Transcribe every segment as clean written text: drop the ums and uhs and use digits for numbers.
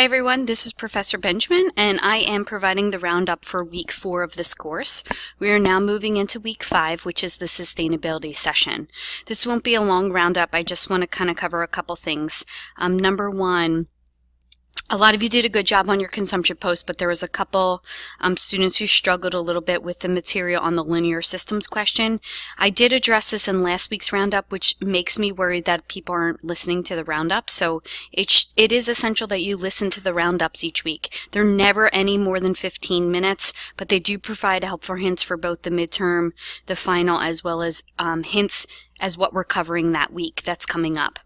Hi everyone, this is Professor Benjamin and I am providing the roundup for week 4 of this course. We are now moving into week 5, which is the sustainability session. This won't be a long roundup, I just want to kind of cover a couple things. Number one, a lot of you did a good job on your consumption post, but there was a couple students who struggled a little bit with the material on the linear systems question. I did address this in last week's roundup, which makes me worried that people aren't listening to the roundup. So it is essential that you listen to the roundups each week. They're never any more than 15 minutes, but they do provide helpful hints for both the midterm, the final, as well as hints as what we're covering that week that's coming up.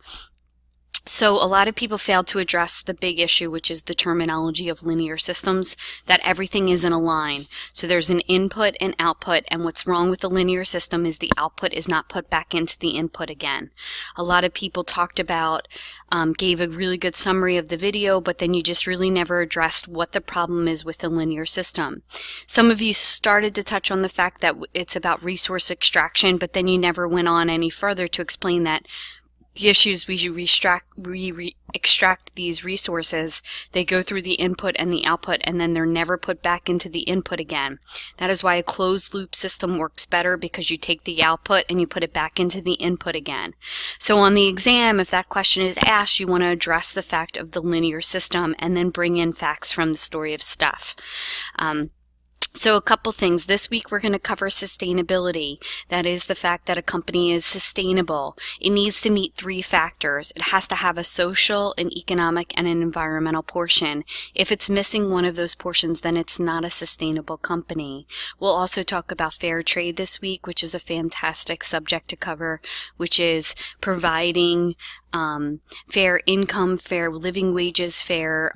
So a lot of people failed to address the big issue, which is the terminology of linear systems, that everything is in a line. So there's an input and output, and what's wrong with the linear system is the output is not put back into the input again. A lot of people talked about, gave a really good summary of the video, but then you just really never addressed what the problem is with the linear system. Some of you started to touch on the fact that it's about resource extraction, but then you never went on any further to explain that the issues we extract these resources, they go through the input and the output, and then they're never put back into the input again. That is why a closed loop system works better, because you take the output and you put it back into the input again. So on the exam, if that question is asked, you want to address the fact of the linear system and then bring in facts from the story of stuff. So a couple things. This week we're going to cover sustainability. That is the fact that a company is sustainable. It needs to meet 3 factors. It has to have a social, an economic, and an environmental portion. If it's missing one of those portions, then it's not a sustainable company. We'll also talk about fair trade this week, which is a fantastic subject to cover, which is providing fair income, fair living wages, fair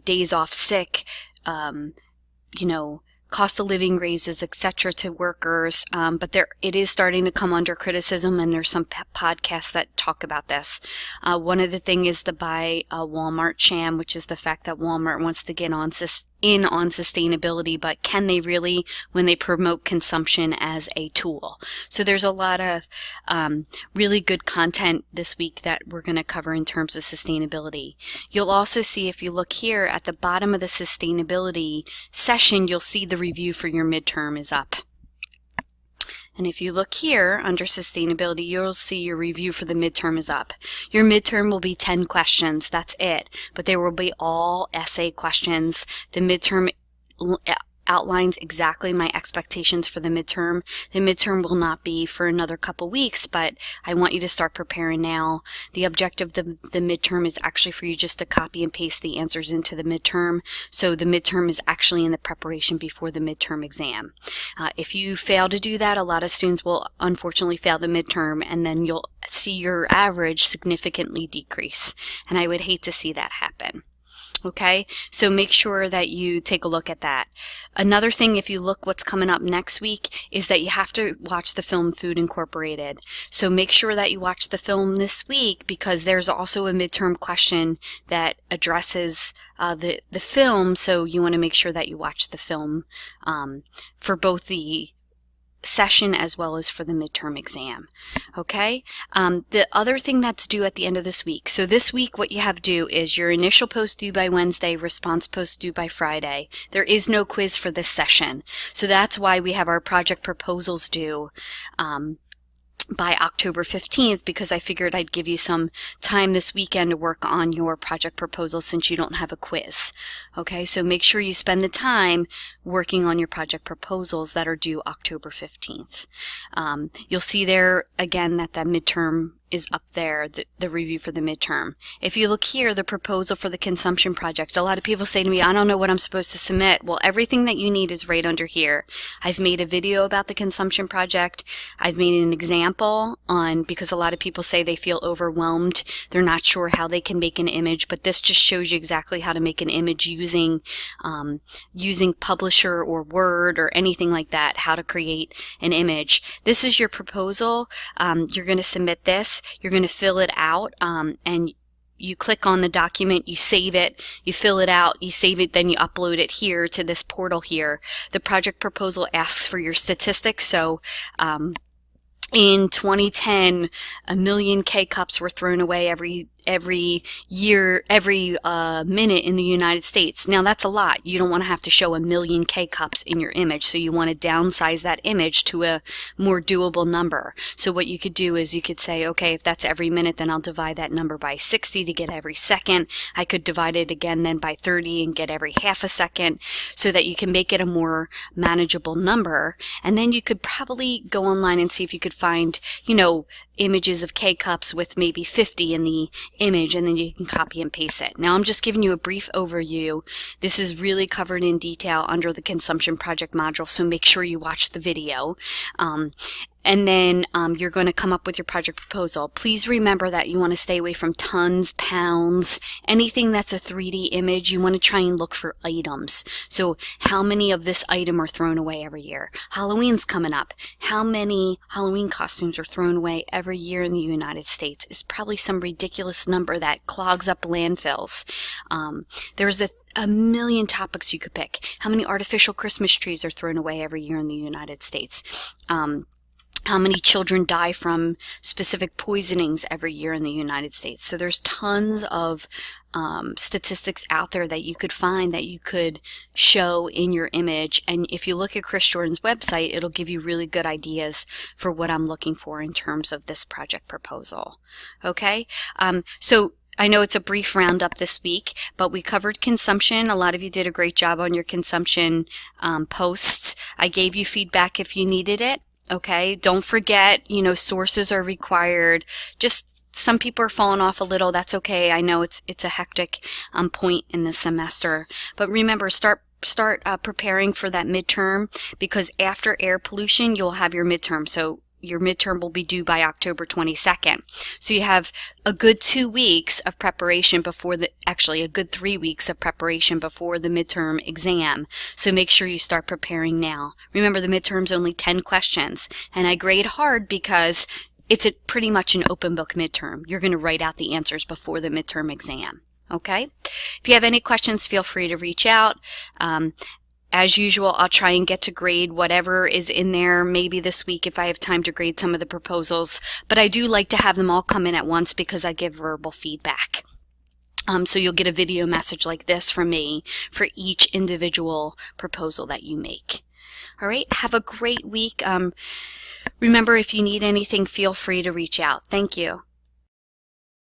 days off sick, cost of living raises, etc. to workers, but it is starting to come under criticism, and there's some podcasts that talk about this. One of the things is the Buy Walmart sham, which is the fact that Walmart wants to get on sustainability, but can they really when they promote consumption as a tool? So there's a lot of really good content this week that we're going to cover in terms of sustainability. You'll also see, if you look here at the bottom of the sustainability session, you'll see the review for your midterm is up. And if you look here under sustainability, you'll see your review for the midterm is up. Your midterm will be 10 questions. That's it. But they will be all essay questions. The midterm outlines exactly my expectations for the midterm. The midterm will not be for another couple weeks, but I want you to start preparing now. The objective of the midterm is actually for you just to copy and paste the answers into the midterm. So the midterm is actually in the preparation before the midterm exam. If you fail to do that, a lot of students will unfortunately fail the midterm, and then you'll see your average significantly decrease. And I would hate to see that happen. Okay, so make sure that you take a look at that. Another thing, if you look what's coming up next week, is that you have to watch the film Food Incorporated. So make sure that you watch the film this week, because there's also a midterm question that addresses the film, so you want to make sure that you watch the film for both the session as well as for the midterm exam. Okay, the other thing that's due at the end of this week. So this week what you have due is your initial post due by Wednesday, response post due by Friday. There is no quiz for this session. So that's why we have our project proposals due by October 15th, because I figured I'd give you some time this weekend to work on your project proposal since you don't have a quiz. Okay, so make sure you spend the time working on your project proposals that are due October 15th. You'll see there again that the midterm is up there, the review for the midterm. If you look here, the proposal for the consumption project, a lot of people say to me, I don't know what I'm supposed to submit. Well, everything that you need is right under here. I've made a video about the consumption project. I've made an example because a lot of people say they feel overwhelmed. They're not sure how they can make an image, but this just shows you exactly how to make an image using Publisher or Word or anything like that, how to create an image. This is your proposal. You're going to submit this. You're going to fill it out, and you click on the document, you save it, you fill it out, you save it, then you upload it here to this portal here. The project proposal asks for your statistics, so In 2010, 1 million K-cups were thrown away every year, every minute in the United States. Now that's a lot. You don't want to have to show 1,000,000 K-cups in your image, so you want to downsize that image to a more doable number. So what you could do is you could say, okay, if that's every minute, then I'll divide that number by 60 to get every second. I could divide it again then by 30 and get every half a second, so that you can make it a more manageable number. And then you could probably go online and see if you could find, you know, images of K-cups with maybe 50 in the image, and then you can copy and paste it. Now I'm just giving you a brief overview. This is really covered in detail under the Consumption Project module, so make sure you watch the video. And then you're going to come up with your project proposal. Please remember that you want to stay away from tons, pounds, anything that's a 3D image. You want to try and look for items. So how many of this item are thrown away every year? Halloween's coming up. How many Halloween costumes are thrown away every year in the United States? It's probably some ridiculous number that clogs up landfills. There's a million topics you could pick. How many artificial Christmas trees are thrown away every year in the United States? How many children die from specific poisonings every year in the United States? So there's tons of statistics out there that you could find that you could show in your image. And if you look at Chris Jordan's website, it'll give you really good ideas for what I'm looking for in terms of this project proposal. Okay? So I know it's a brief roundup this week, but we covered consumption. A lot of you did a great job on your consumption posts. I gave you feedback if you needed it. Okay, don't forget, you know, sources are required. Just some people are falling off a little. That's okay. I know it's a hectic point in the semester, but remember, start preparing for that midterm, because after air pollution, you'll have your midterm. So your midterm will be due by October 22nd. So you have a good 2 weeks of preparation before actually a good 3 weeks of preparation before the midterm exam. So make sure you start preparing now. Remember, the midterm's only 10 questions, and I grade hard because it's pretty much an open book midterm. You're going to write out the answers before the midterm exam. Okay? If you have any questions, feel free to reach out. As usual, I'll try and get to grade whatever is in there, maybe this week if I have time to grade some of the proposals. But I do like to have them all come in at once because I give verbal feedback. So you'll get a video message like this from me for each individual proposal that you make. All right, have a great week. Remember, if you need anything, feel free to reach out. Thank you.